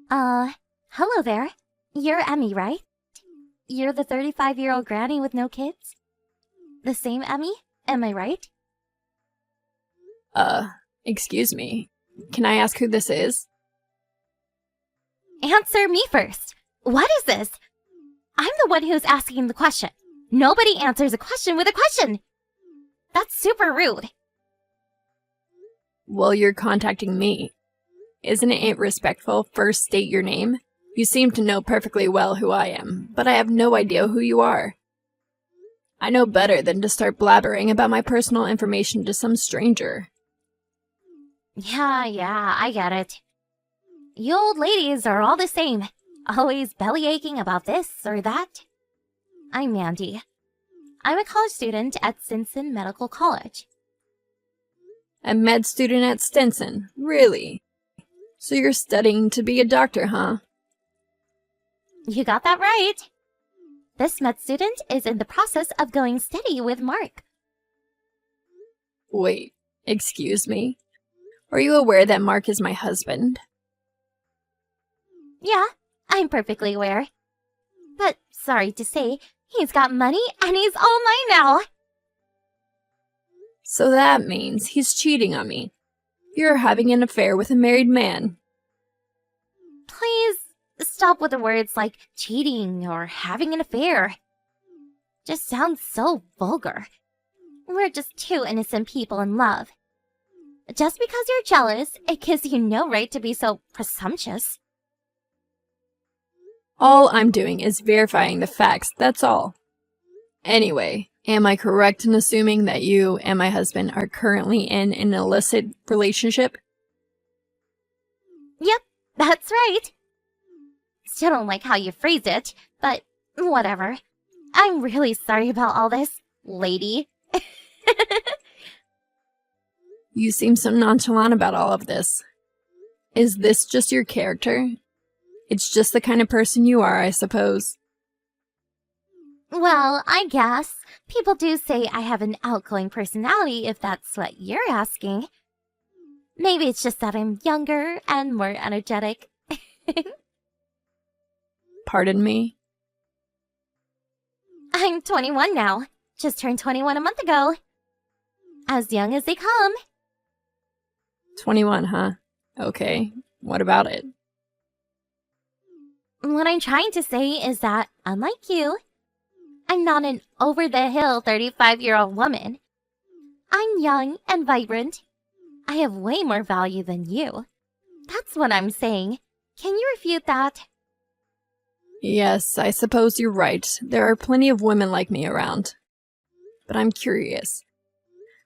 Uh, Hello there. You're Emmy, right? You're the 35-year-old granny with no kids? The same Emmy? Am I right? Uh, Excuse me. Can I ask who this is? Answer me first. What is this? I'm the one who's asking the question. Nobody answers a question with a question. That's super rude. Well, you're contacting me. Isn't it respectful first state your name? You seem to know perfectly well who I am, but I have no idea who you are. I know better than to start blabbering about my personal information to some stranger. Yeah, I get it. You old ladies are all the same. Always belly aching about this or that. I'm Mandy. I'm a college student at Stinson Medical College. A med student at Stinson, really? So you're studying to be a doctor, huh? You got that right. This med student is in the process of going steady with Mark. Wait, excuse me? Are you aware that Mark is my husband? Yeah, I'm perfectly aware. But sorry to say, he's got money and he's all mine now. So that means he's cheating on me. You're having an affair with a married man. Please stop with the words like cheating or having an affair. Just sounds so vulgar. We're just two innocent people in love. Just because you're jealous, it gives you no right to be so presumptuous. All I'm doing is verifying the facts, that's all. Anyway, am I correct in assuming that you and my husband are currently in an illicit relationship? Yep, that's right. Still don't like how you phrased it, but whatever. I'm really sorry about all this, lady. You seem so nonchalant about all of this. Is this just your character? It's just the kind of person you are, I suppose. Well, I guess. People do say I have an outgoing personality, if that's what you're asking. Maybe it's just that I'm younger and more energetic. Pardon me? I'm 21 now. Just turned 21 a month ago. As young as they come. 21, huh? Okay, what about it? What I'm trying to say is that, unlike you, I'm not an over-the-hill 35-year-old woman. I'm young and vibrant. I have way more value than you. That's what I'm saying. Can you refute that? Yes, I suppose you're right. There are plenty of women like me around. But I'm curious.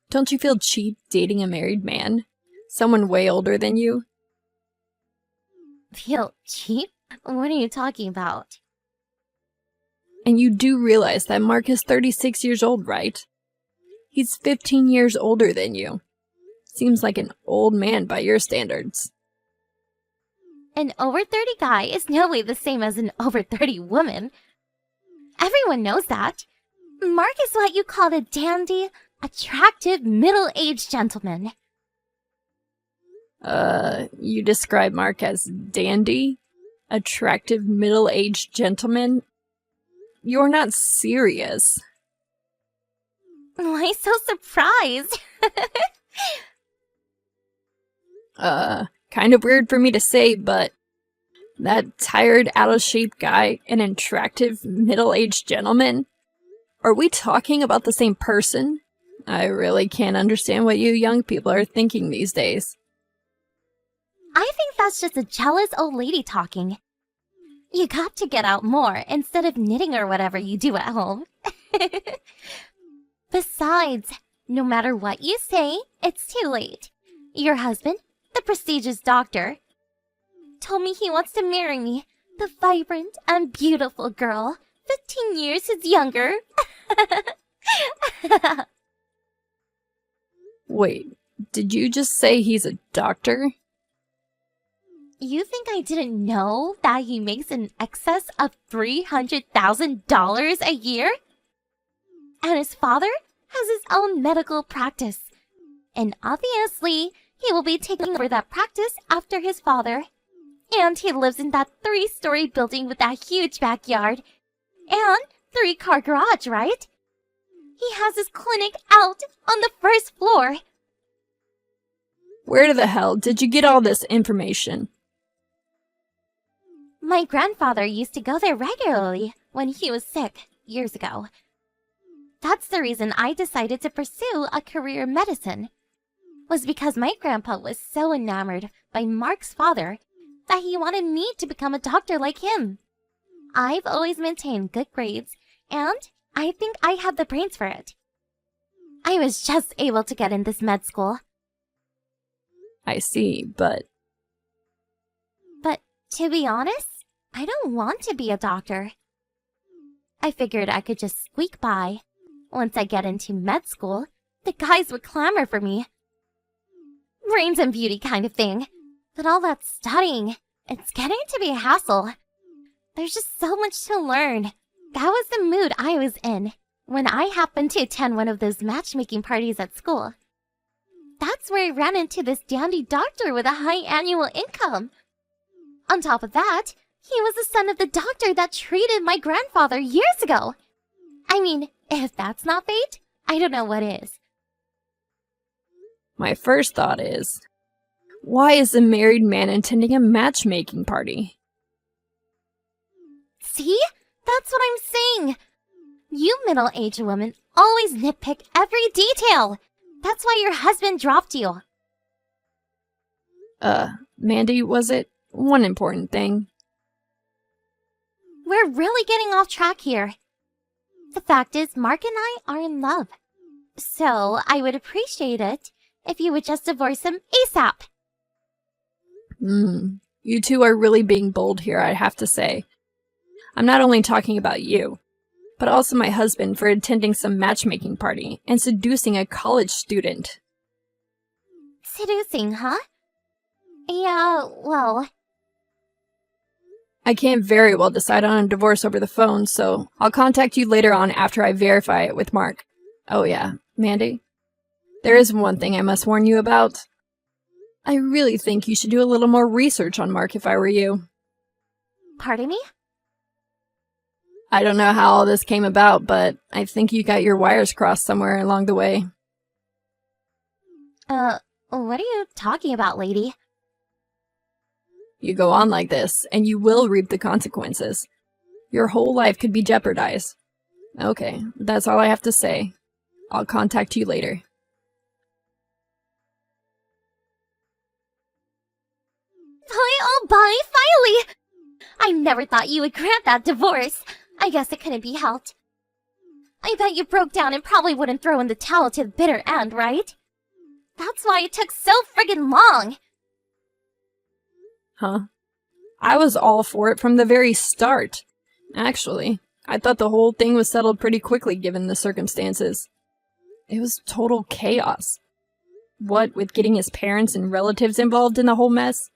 Don't you feel cheap dating a married man? Someone way older than you? Feel cheap? What are you talking about? And you do realize that Mark is 36 years old, right? He's 15 years older than you. Seems like an old man by your standards. An over 30 guy is no way the same as an over 30 woman. Everyone knows that. Mark is what you call a dandy, attractive, middle-aged gentleman. You describe Mark as dandy? Attractive, middle-aged gentleman? You're not serious. Why so surprised? Kind of weird for me to say, but that tired, out-of-shape guy, an attractive, middle-aged gentleman? Are we talking about the same person? I really can't understand what you young people are thinking these days. I think that's just a jealous old lady talking. You got to get out more instead of knitting or whatever you do at home. Besides, no matter what you say, it's too late. Your husband, the prestigious doctor, told me he wants to marry me, the vibrant and beautiful girl, 15 years his younger. Wait, did you just say he's a doctor? You think I didn't know that he makes in excess of $300,000 a year? And his father has his own medical practice. And obviously, he will be taking over that practice after his father. And he lives in that 3-story building with that huge backyard. And 3-car garage, right? He has his clinic out on the 1st floor. Where the hell did you get all this information? My grandfather used to go there regularly when he was sick years ago. That's the reason I decided to pursue a career in medicine. Was because my grandpa was so enamored by Mark's father that he wanted me to become a doctor like him. I've always maintained good grades, and I think I had the brains for it. I was just able to get in this med school. I see, but To be honest, I don't want to be a doctor. I figured I could just squeak by. Once I get into med school, the guys would clamor for me. Brains and beauty kind of thing. But all that studying, it's getting to be a hassle. There's just so much to learn. That was the mood I was in when I happened to attend one of those matchmaking parties at school. That's where I ran into this dandy doctor with a high annual income. On top of that, he was the son of the doctor that treated my grandfather years ago. I mean, if that's not fate, I don't know what is. my first thought is, why is a married man attending a matchmaking party? See? That's what I'm saying. You middle-aged women always nitpick every detail. That's why your husband dropped you. Mandy, was it? One important thing. We're really getting off track here. The fact is, Mark and I are in love. So, I would appreciate it if you would just divorce him ASAP. You two are really being bold here, I have to say. I'm not only talking about you, but also my husband for attending some matchmaking party and seducing a college student. Seducing, huh? Yeah, well... I can't very well decide on a divorce over the phone, so I'll contact you later on after I verify it with Mark. Oh yeah, Mandy? There is one thing I must warn you about. I really think you should do a little more research on Mark if I were you. Pardon me? I don't know how all this came about, but I think you got your wires crossed somewhere along the way. What are you talking about, lady? You go on like this, and you will reap the consequences. Your whole life could be jeopardized. Okay, that's all I have to say. I'll contact you later. Finally! I never thought you would grant that divorce. I guess it couldn't be helped. I bet you broke down and probably wouldn't throw in the towel to the bitter end, right? That's why it took so friggin' long. Huh? I was all for it from the very start. Actually, I thought the whole thing was settled pretty quickly given the circumstances. It was total chaos. What with getting his parents and relatives involved in the whole mess,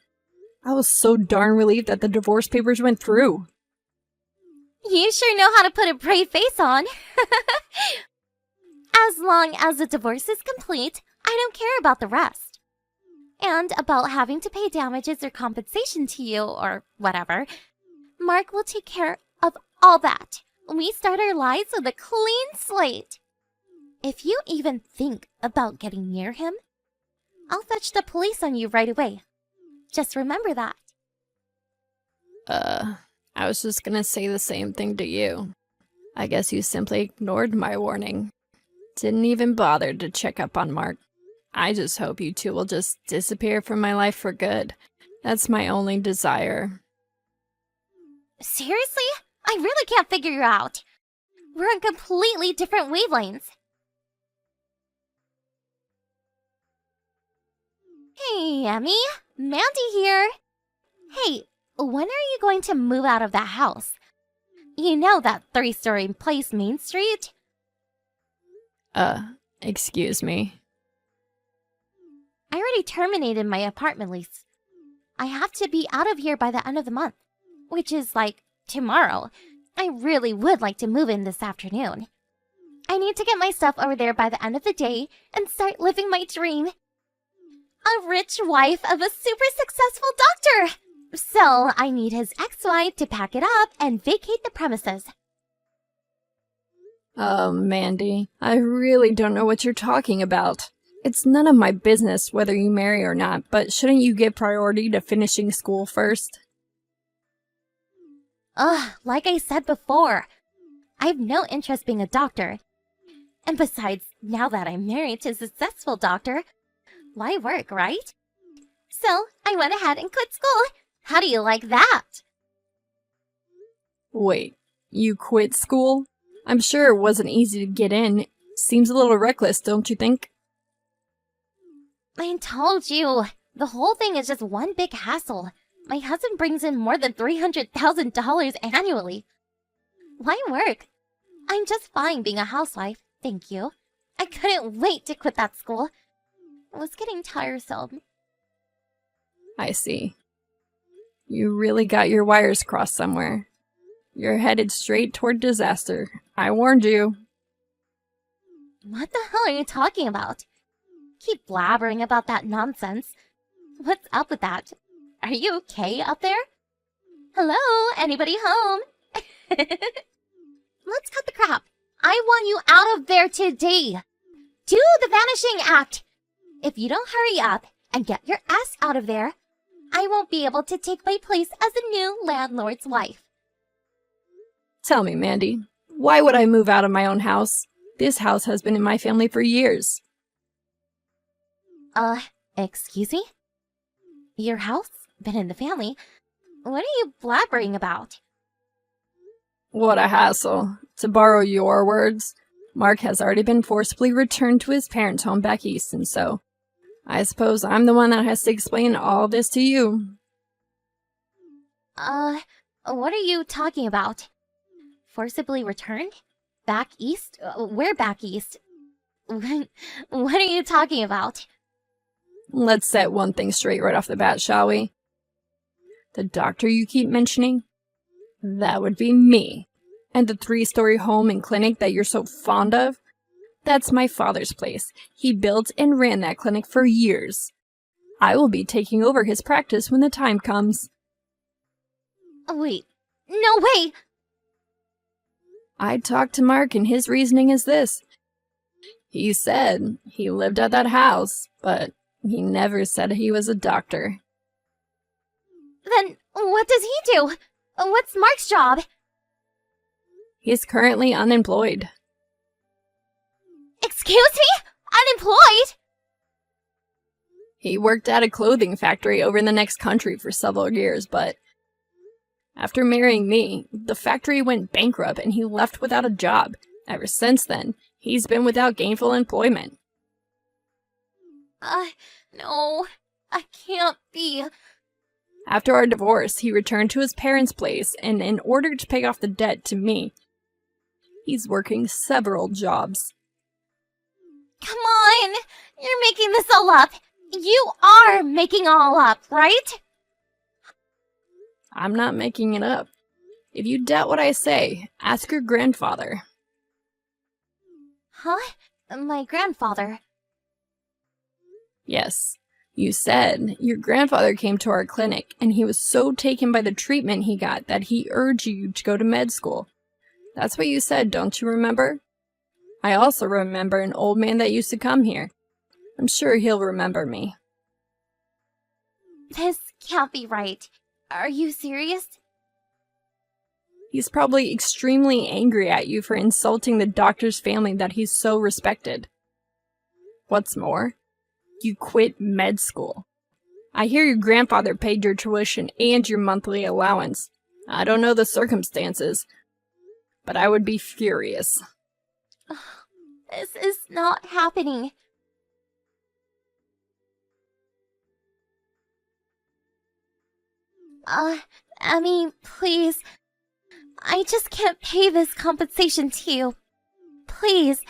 I was so darn relieved that the divorce papers went through. You sure know how to put a brave face on. As long as the divorce is complete, I don't care about the rest. And about having to pay damages or compensation to you or whatever, Mark will take care of all that. We start our lives with a clean slate. If you even think about getting near him, I'll fetch the police on you right away. Just remember that. I was just gonna say the same thing to you. I guess you simply ignored my warning. Didn't even bother to check up on Mark. I just hope you two will just disappear from my life for good. That's my only desire. Seriously? I really can't figure you out. We're on completely different wavelengths. Hey, Emmy. Mandy here. Hey, when are you going to move out of that house? You know that 3-story place, Main Street? Excuse me. I already terminated my apartment lease. I have to be out of here by the end of the month, which is like tomorrow. I really would like to move in this afternoon. I need to get my stuff over there by the end of the day and start living my dream. A rich wife of a super successful doctor! So I need his ex-wife to pack it up and vacate the premises. Oh, Mandy, I really don't know what you're talking about. It's none of my business whether you marry or not, but shouldn't you give priority to finishing school first? Like I said before, I have no interest being a doctor. And besides, now that I'm married to a successful doctor, why work, right? So I went ahead and quit school. How do you like that? Wait, you quit school? I'm sure it wasn't easy to get in. Seems a little reckless, don't you think? I told you, the whole thing is just one big hassle. My husband brings in more than $300,000 annually. Why work? I'm just fine being a housewife, thank you. I couldn't wait to quit that school. It was getting tiresome. I see. You really got your wires crossed somewhere. You're headed straight toward disaster. I warned you. What the hell are you talking about? Keep blabbering about that nonsense. What's up with that? Are you okay up there? Hello? Anybody home? Let's cut the crap. I want you out of there today. Do the Vanishing Act. If you don't hurry up and get your ass out of there, I won't be able to take my place as the new landlord's wife. Tell me, Mandy, why would I move out of my own house? This house has been in my family for years. Excuse me? Your house? Been in the family? What are you blabbering about? What a hassle. To borrow your words, Mark has already been forcibly returned to his parents' home back east, and so I suppose I'm the one that has to explain all this to you. What are you talking about? Forcibly returned? Back east? Where back east? What are you talking about? Let's set one thing straight right off the bat, shall we? The doctor you keep mentioning? That would be me. And the 3-story home and clinic that you're so fond of? That's my father's place. He built and ran that clinic for years. I will be taking over his practice when the time comes. Wait, no way! I talked to Mark and his reasoning is this. He said he lived at that house, but he never said he was a doctor. Then what does he do? What's Mark's job? He's currently unemployed. Excuse me? Unemployed? He worked at a clothing factory over in the next country for several years, but after marrying me, the factory went bankrupt and he left without a job. Ever since then, he's been without gainful employment. No, I can't be. After our divorce, he returned to his parents' place, and in order to pay off the debt to me, he's working several jobs. Come on! You're making this all up! You are making all up, right? I'm not making it up. If you doubt what I say, ask your grandfather. Huh? My grandfather? Yes. You said your grandfather came to our clinic and he was so taken by the treatment he got that he urged you to go to med school. That's what you said, don't you remember? I also remember an old man that used to come here. I'm sure he'll remember me. This can't be right. Are you serious? He's probably extremely angry at you for insulting the doctor's family that he's so respected. What's more, you quit med school. I hear your grandfather paid your tuition and your monthly allowance. I don't know the circumstances, but I would be furious. This is not happening. Emmy, please. I just can't pay this compensation to you. Please.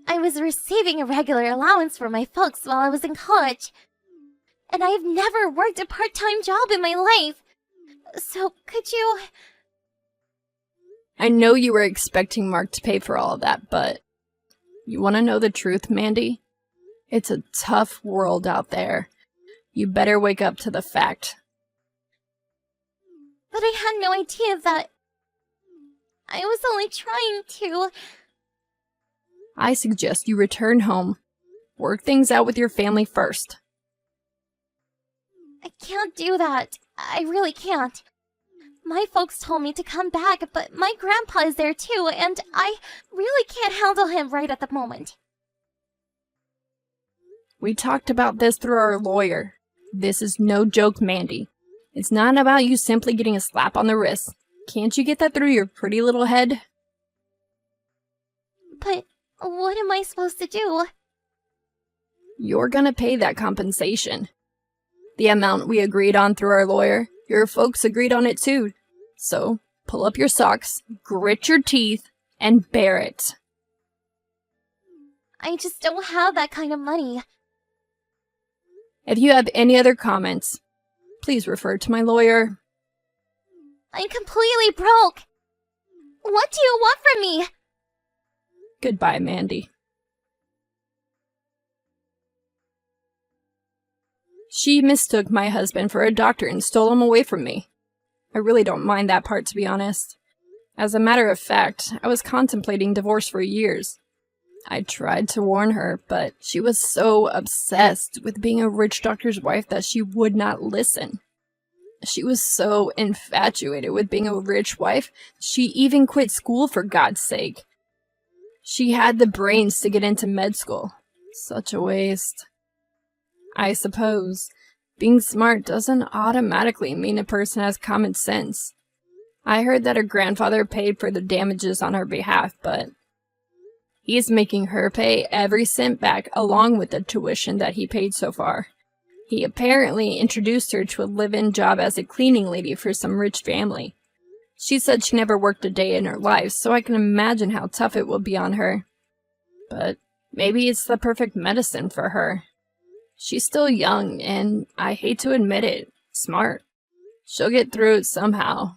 I was receiving a regular allowance from my folks while I was in college. And I've never worked a part-time job in my life. So could you... I know you were expecting Mark to pay for all of that, but you want to know the truth, Mandy? It's a tough world out there. You better wake up to the fact. But I had no idea that I was only trying to. I suggest you return home. Work things out with your family first. I can't do that. I really can't. My folks told me to come back, but my grandpa is there too, and I really can't handle him right at the moment. We talked about this through our lawyer. This is no joke, Mandy. It's not about you simply getting a slap on the wrist. Can't you get that through your pretty little head? But what am I supposed to do? You're gonna pay that compensation. The amount we agreed on through our lawyer, your folks agreed on it too. So, pull up your socks, grit your teeth, and bear it. I just don't have that kind of money. If you have any other comments, please refer to my lawyer. I'm completely broke. What do you want from me? Goodbye, Mandy. She mistook my husband for a doctor and stole him away from me. I really don't mind that part, to be honest. As a matter of fact, I was contemplating divorce for years. I tried to warn her, but she was so obsessed with being a rich doctor's wife that she would not listen. She was so infatuated with being a rich wife, she even quit school for God's sake. She had the brains to get into med school. Such a waste. I suppose being smart doesn't automatically mean a person has common sense. I heard that her grandfather paid for the damages on her behalf, but he's making her pay every cent back along with the tuition that he paid so far. He apparently introduced her to a live-in job as a cleaning lady for some rich family. She said she never worked a day in her life, so I can imagine how tough it will be on her. But maybe it's the perfect medicine for her. She's still young, and I hate to admit it, smart. She'll get through it somehow.